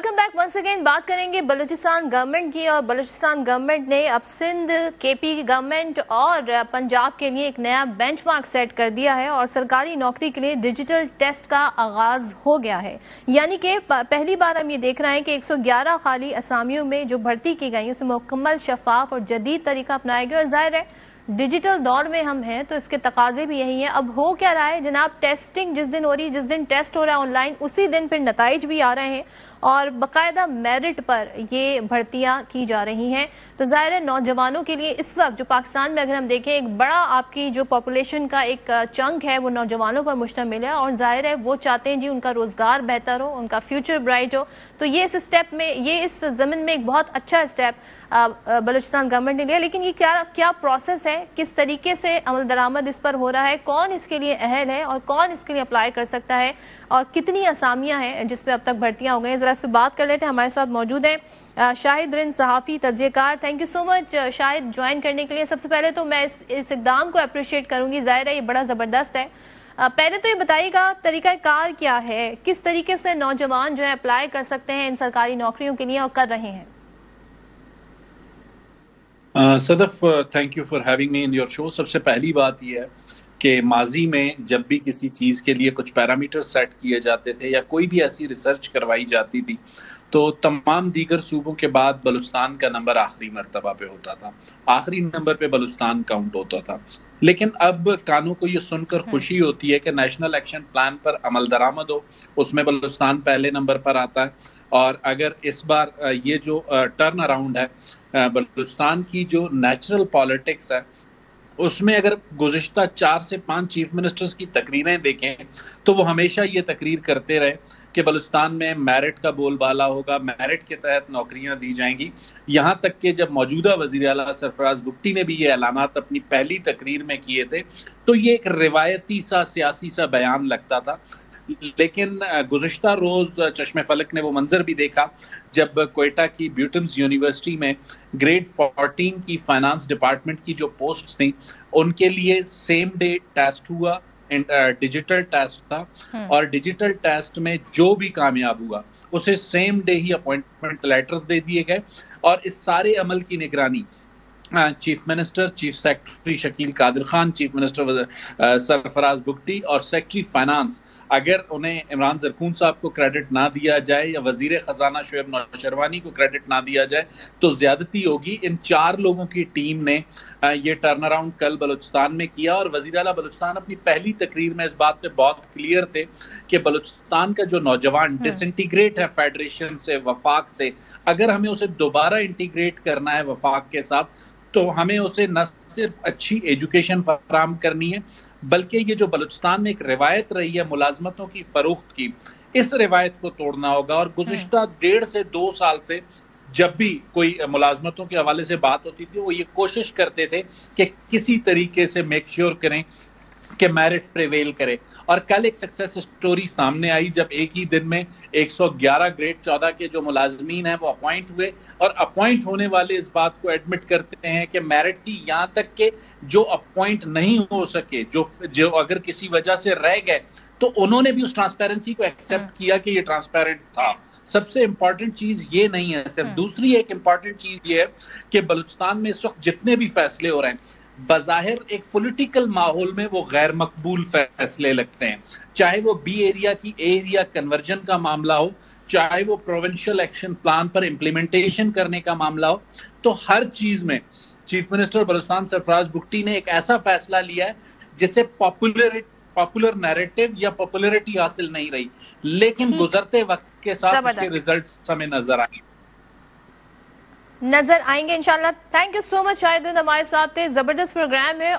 Welcome back once again. बात करेंगे Balochistan government की, और बलूचिस्तान गवर्नमेंट ने अब सिंध, केपी गवर्नमेंट और पंजाब के लिए एक नया बेंचमार्क सेट कर दिया है और सरकारी नौकरी के लिए डिजिटल टेस्ट का आगाज हो गया है। यानी कि पहली बार हम ये देख रहे हैं कि 111 खाली असामियों में जो भर्ती की गई उसमें मुकम्मल, शफाफ और जदीद तरीका अपनाया गया। और जाहिर है डिजिटल दौर में हम हैं तो इसके तकाजे भी यही हैं। अब हो क्या रहा है जनाब, टेस्टिंग जिस दिन हो रही है, जिस दिन टेस्ट हो रहा है ऑनलाइन, उसी दिन फिर नताइज भी आ रहे हैं और बाकायदा मेरिट पर ये भर्तियां की जा रही हैं। तो जाहिर है नौजवानों के लिए इस वक्त जो पाकिस्तान में अगर हम देखें, एक बड़ा आपकी जो पॉपुलेशन का एक चंक है वो नौजवानों पर मुश्तमिल है और जाहिर है वो चाहते हैं जी उनका रोजगार बेहतर हो, उनका फ्यूचर ब्राइट हो। तो ये इस स्टेप में, ये इस ज़मीन में एक बहुत अच्छा स्टेप बलूचिस्तान गवर्नमेंट ने लिया। लेकिन ये क्या प्रोसेस है, किस तरीके से अमल दरामद इस पर हो रहा है, कौन इसके लिए अहल है और कौन इसके लिए अप्लाई कर सकता है और कितनी असामियां हैं जिस पे अब तक भर्तियां हो गई, जरा इस पे बात कर लेते हैं। हमारे साथ मौजूद हैं शाहिद रिंद, सहाफ़ी, तज्ज़ियेकार। Thank you so much Shahid join करने के लिए। सबसे पहले तो मैं इस इक़दाम को अप्रिशिएट करूंगी, ज़ाहिर है ये बड़ा ज़बरदस्त है। पहले तो ये बताइएगा तरीका कार क्या है, किस तरीके से नौजवान जो है अप्लाई कर सकते हैं इन सरकारी नौकरियों के लिए और कर रहे हैं। Sadaf, thank you for having me in your show. सबसे पहली बात यह है कि माजी में जब भी किसी चीज़ के लिए कुछ पैरामीटर सेट किए जाते थे या कोई भी ऐसी रिसर्च करवाई जाती थी तो तमाम दीगर सूबों के बाद बलूचिस्तान का नंबर आखिरी मर्तबा पे होता था, आखिरी नंबर पे बलूचिस्तान काउंट होता था। लेकिन अब कानों को ये सुनकर खुशी होती है कि नेशनल एक्शन प्लान पर अमल दरामद हो, उसमें बलूचिस्तान पहले नंबर पर आता है। और अगर इस बार ये जो टर्न अराउंड है बलूचिस्तान की, जो नेचुरल पॉलिटिक्स है, उसमें अगर गुज़िश्ता 4 से 5 चीफ मिनिस्टर्स की तकरीरें देखें तो वो हमेशा ये तकरीर करते रहे कि बलूचिस्तान में मेरिट का बोलबाला होगा, मेरिट के तहत नौकरियां दी जाएंगी। यहाँ तक कि जब मौजूदा वज़ीर आला सरफराज बुगटी ने भी ये ऐलानात अपनी पहली तकरीर में किए थे तो ये एक रिवायती सा सियासी सा बयान लगता था। लेकिन गुज़िश्ता रोज़ चश्मे फलक ने वो मंजर भी देखा जब क्वेटा की ब्यूटन्स यूनिवर्सिटी में ग्रेड 14 की फाइनेंस डिपार्टमेंट की जो पोस्ट थी उनके लिए सेम डे टेस्ट हुआ, डिजिटल टेस्ट था और डिजिटल टेस्ट में जो भी कामयाब हुआ उसे सेम डे ही अपॉइंटमेंट लेटर्स दे दिए गए। और इस सारे अमल की निगरानी chief minister, chief secretary Shakeel Qadir Khan, chief minister Sarfaraz Bugti और सेक्रेटरी फाइनेंस, अगर उन्हें इमरान ज़रकून साहब को क्रेडिट ना दिया जाए या वजीर खजाना शोएब नौशरवानी को क्रेडिट ना दिया जाए तो ज्यादती होगी। इन 4 लोगों की टीम ने ये टर्न अराउंड कल बलूचिस्तान में किया और वजीर आला बलूचिस्तान अपनी पहली तकरीर में इस बात पे बहुत क्लियर थे कि बलूचिस्तान का जो नौजवान डिसइंटीग्रेट है फेडरेशन से, वफाक से, अगर हमें उसे दोबारा इंटीग्रेट करना है वफाक के साथ तो हमें उसे न सिर्फ अच्छी एजुकेशन फराहम करनी है बल्कि ये जो बलूचिस्तान में एक रिवायत रही है मुलाजमतों की फरोख्त की, इस रिवायत को तोड़ना होगा। और गुज़िश्ता 1.5 से 2 साल से जब भी कोई मुलाजमतों के हवाले से बात होती थी वो ये कोशिश करते थे कि किसी तरीके से मेक श्योर करें कि मेरिट प्रिवेल करे। और कल एक सक्सेस स्टोरी सामने आई जब एक ही दिन में 111 ग्रेड 14 के जो मुलाजमीन हैं वो अपॉइंट हुए और अपॉइंट होने वाले इस बात को एडमिट करते हैं कि मेरिट थी, यहाँ तक के जो अपॉइंट नहीं हो सके, जो अगर किसी वजह से रह गए तो उन्होंने भी उस ट्रांसपेरेंसी को एक्सेप्ट किया कि ये ट्रांसपेरेंट था। सबसे इंपॉर्टेंट चीज ये नहीं है सिर्फ, दूसरी एक इंपॉर्टेंट चीज ये है कि बलूचिस्तान में इस वक्त जितने भी फैसले हो रहे हैं बज़ाहिर एक पॉलिटिकल माहौल में वो गैर मकबूल फैसले लगते हैं, चाहे वो बी एरिया की ए एरिया कन्वर्जन का मामला हो, चाहे वो प्रोविंशियल एक्शन प्लान पर इम्प्लीमेंटेशन करने का मामला हो। तो हर चीज में चीफ मिनिस्टर बलूचिस्तान सरफराज बुगटी ने एक ऐसा फैसला लिया है जिसे पॉपुलर नैरेटिव या पॉपुलरिटी हासिल नहीं रही, लेकिन गुजरते वक्त के साथ उसके रिजल्ट हमें नजर आएंगे इंशाल्लाह। Thank you so much Shahid, हमारे साथ थे, जबरदस्त प्रोग्राम है।